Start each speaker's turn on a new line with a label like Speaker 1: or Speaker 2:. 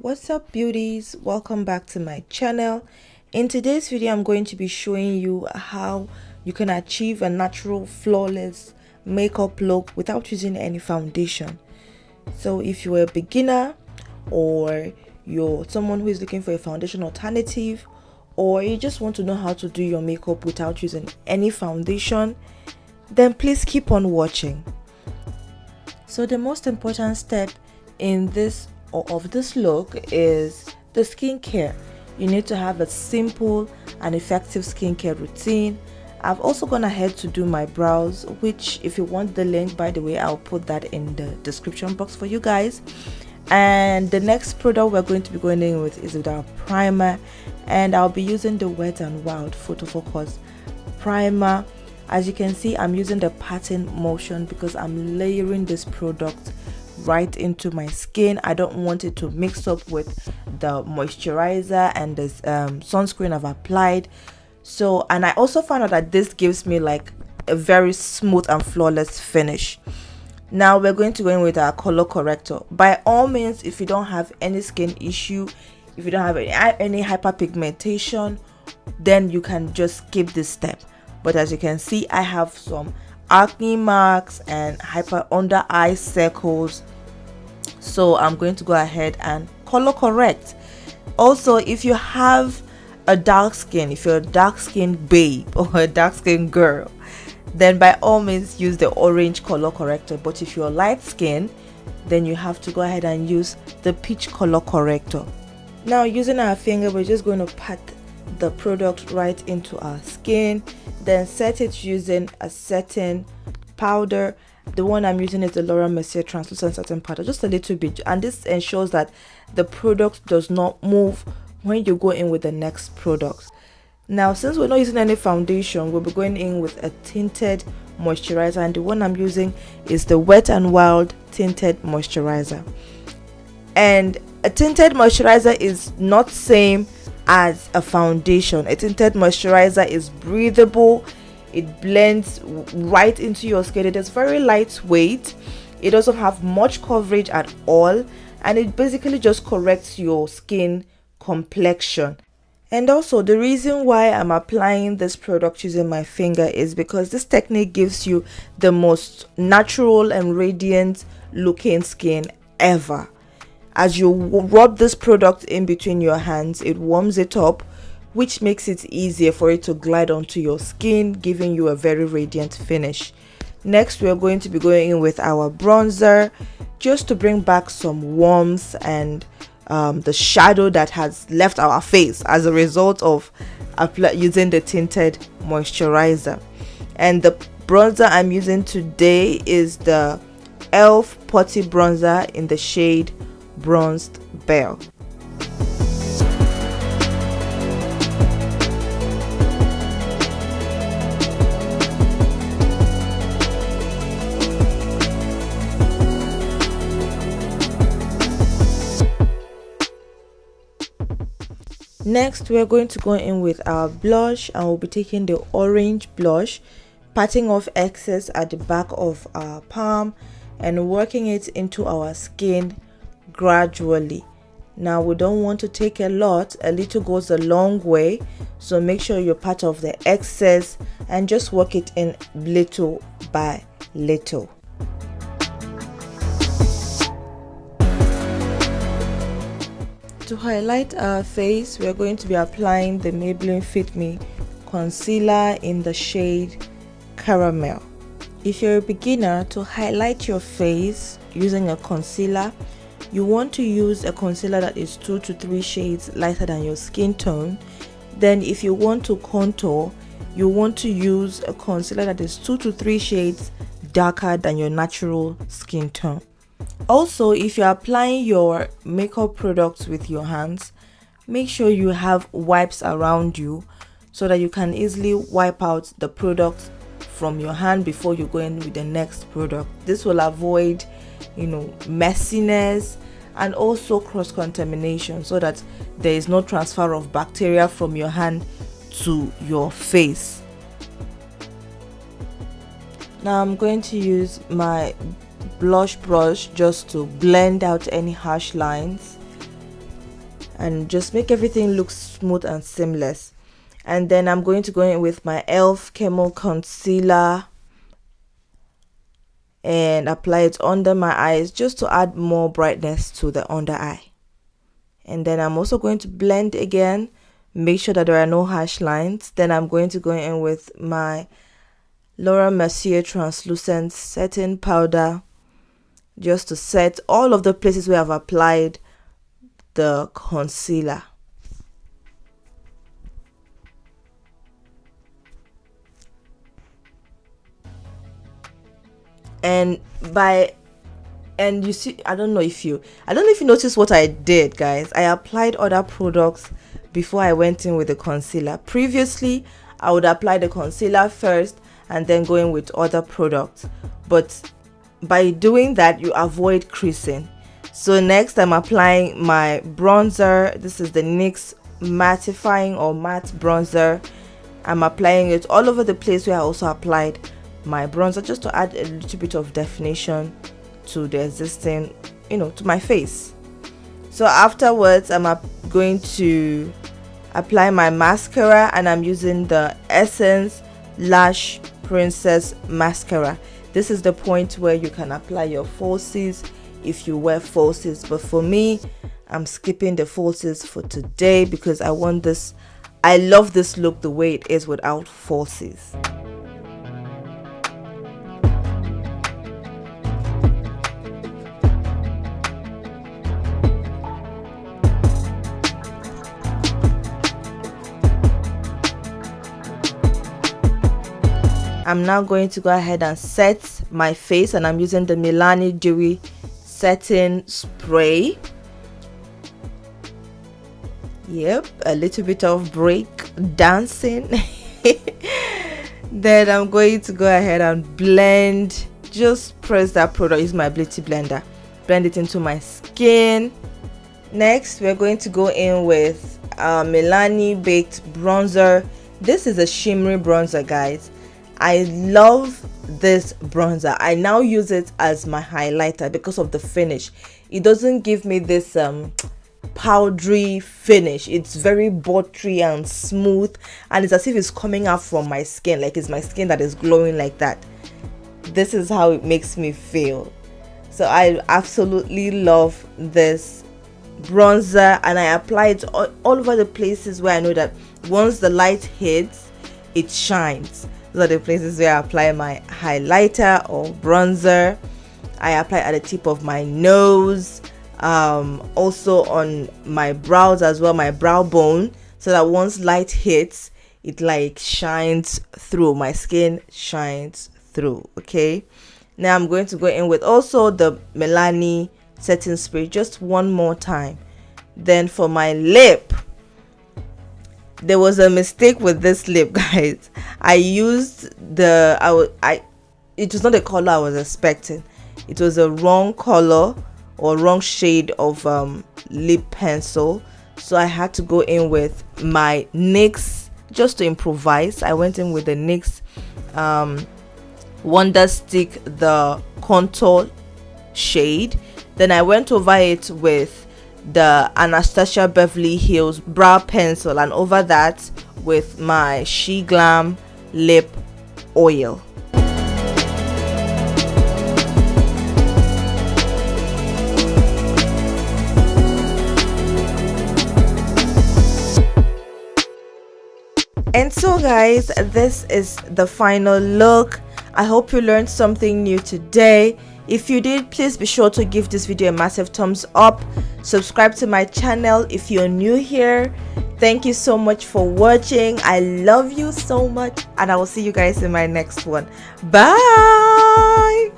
Speaker 1: What's up, beauties? Welcome back to my channel. In today's video I'm going to be showing you how you can achieve a natural flawless makeup look without using any foundation. So if you're a beginner, or you're someone who is looking for a foundation alternative, or you just want to know how to do your makeup without using any foundation, then please keep on watching. So the most important step in this look is the skincare. You need to have a simple and effective skincare routine. I've also gone ahead to do my brows, which if you want the link, by the way, I'll put that in the description box for you guys. And the next product we're going to be going in with is with our primer, and I'll be using the Wet n Wild Photo Focus primer. As you can see, I'm using the patting motion because I'm layering this product right into my skin. I don't want it to mix up with the moisturizer and the sunscreen I've applied. So, and I also found out that this gives me like a very smooth and flawless finish. Now we're going to go in with our color corrector. By all means, if you don't have any skin issue, if you don't have any hyperpigmentation, then you can just skip this step. But as you can see, I have some acne marks and hyper under eye circles, so I'm going to go ahead and color correct. Also, if you have a dark skin, if you're a dark skin babe or a dark skin girl, then by all means use the orange color corrector. But if you're light skin, then you have to go ahead and use the peach color corrector. Now, using our finger, we're just going to pat the product right into our skin, then set it using a setting powder. The one I'm using is the Mercier translucent setting powder, just a little bit, and this ensures that the product does not move when you go in with the next product. Now, since we're not using any foundation, we'll be going in with a tinted moisturizer, and the one I'm using is the Wet n Wild tinted moisturizer. And a tinted moisturizer is not same as a foundation. A tinted moisturizer is breathable, it blends right into your skin, it is very lightweight, it doesn't have much coverage at all, and it basically just corrects your skin complexion. And also, the reason why I'm applying this product using my finger is because this technique gives you the most natural and radiant looking skin ever. As you rub this product in between your hands, it warms it up, which makes it easier for it to glide onto your skin, giving you a very radiant finish. Next, we're going to be going in with our bronzer, just to bring back some warmth and the shadow that has left our face as a result of using the tinted moisturizer. And the bronzer I'm using today is the e.l.f. Potty bronzer in the shade Bronzed Belle. Next, we're going to go in with our blush, and we'll be taking the orange blush, patting off excess at the back of our palm and working it into our skin gradually. Now, we don't want to take a lot, a little goes a long way, so make sure you pat off the excess and just work it in little by little. To highlight our face, we're going to be applying the Maybelline Fit Me concealer in the shade Caramel. If you're a beginner, to highlight your face using a concealer, you want to use a concealer that is 2 to 3 shades lighter than your skin tone. Then if you want to contour, you want to use a concealer that is 2 to 3 shades darker than your natural skin tone. Also, if you're applying your makeup products with your hands, make sure you have wipes around you so that you can easily wipe out the product from your hand before you go in with the next product. This will avoid messiness and also cross contamination, so that there is no transfer of bacteria from your hand to your face. Now I'm going to use my blush brush just to blend out any harsh lines. and just make everything look smooth and seamless. And then I'm going to go in with my e.l.f. Camo concealer and apply it under my eyes just to add more brightness to the under eye. And then I'm also going to blend again, make sure that there are no harsh lines. Then I'm going to go in with my Mercier translucent setting powder just to set all of the places where I've applied the concealer. And you see, I don't know if you noticed what I did, guys. I applied other products before I went in with the concealer. Previously, I would apply the concealer first and then go in with other products, but by doing that you avoid creasing. So next I'm applying my bronzer. This is the NYX mattifying or matte bronzer. I'm applying it all over the place where I also applied my bronzer, just to add a little bit of definition to the existing, to my face. So afterwards I'm going to apply my mascara, and I'm using the Essence Lash Princess mascara. This is the point where you can apply your falsies if you wear falsies, but for me, I'm skipping the falsies for today because I love this look the way it is without falsies. I'm now going to go ahead and set my face, and I'm using the Milani Dewy setting spray. Yep, a little bit of break dancing. Then I'm going to go ahead and blend, just press that product, use my beauty blender, blend it into my skin. Next we're going to go in with Milani baked bronzer. This is a shimmery bronzer, guys. I love this bronzer. I now use it as my highlighter because of the finish. It doesn't give me this powdery finish. It's very buttery and smooth, and it's as if it's coming out from my skin, like it's my skin that is glowing like that. This is how it makes me feel. So I absolutely love this bronzer, and I apply it all over the places where I know that once the light hits, it shines. Those are the places where I apply my highlighter or bronzer. I apply at the tip of my nose, also on my brows as well, my brow bone, so that once light hits, it like shines through, my skin shines through. Okay, now I'm going to go in with also the Milani setting spray just one more time. Then for my lip, there was a mistake with this lip, guys. I used it was not the color I was expecting. It was a wrong color or wrong shade of lip pencil, so I had to go in with my NYX just to improvise. I went in with the NYX Wonder Stick, the contour shade. Then I went over it with the Anastasia Beverly Hills brow pencil, and over that with my SHEGLAM lip oil. And so guys, this is the final look. I hope you learned something new today. If you did, please be sure to give this video a massive thumbs up. Subscribe to my channel if you're new here. Thank you so much for watching. I love you so much, and I will see you guys in my next one. Bye.